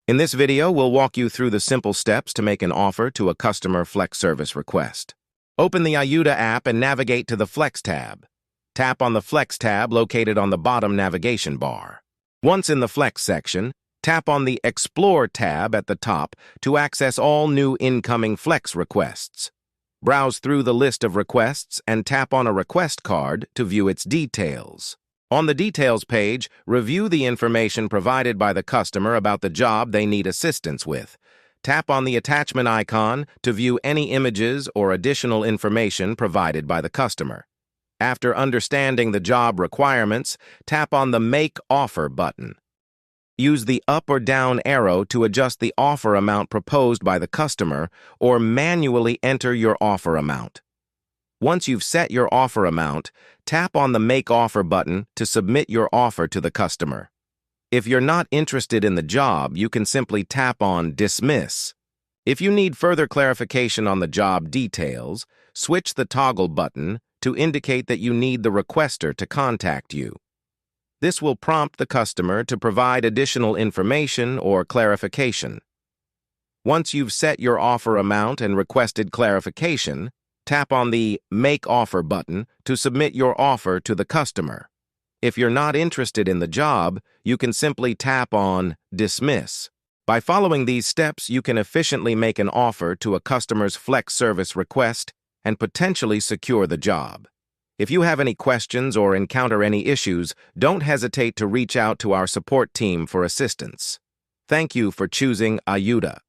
In this video, we'll walk you through the simple steps to make an offer to a customer Flex service request. Open the Ayuda app and navigate to the Flex tab. Tap on the Flex tab located on the bottom navigation bar. Once in the Flex section, tap on the Explore tab at the top to access all new incoming Flex requests. Browse through the list of requests and tap on a request card to view its details. On the Details page, review the information provided by the customer about the job they need assistance with. Tap on the attachment icon to view any images or additional information provided by the customer. After understanding the job requirements, tap on the Make Offer button. Use the up or down arrow to adjust the offer amount proposed by the customer or manually enter your offer amount. Once you've set your offer amount, tap on the Make Offer button to submit your offer to the customer. If you're not interested in the job, you can simply tap on Dismiss. If you need further clarification on the job details, switch the toggle button to indicate that you need the requester to contact you. This will prompt the customer to provide additional information or clarification. Once you've set your offer amount and requested clarification, tap on the Make Offer button to submit your offer to the customer. If you're not interested in the job, you can simply tap on Dismiss. By following these steps, you can efficiently make an offer to a customer's Flex service request and potentially secure the job. If you have any questions or encounter any issues, don't hesitate to reach out to our support team for assistance. Thank you for choosing Ayuda.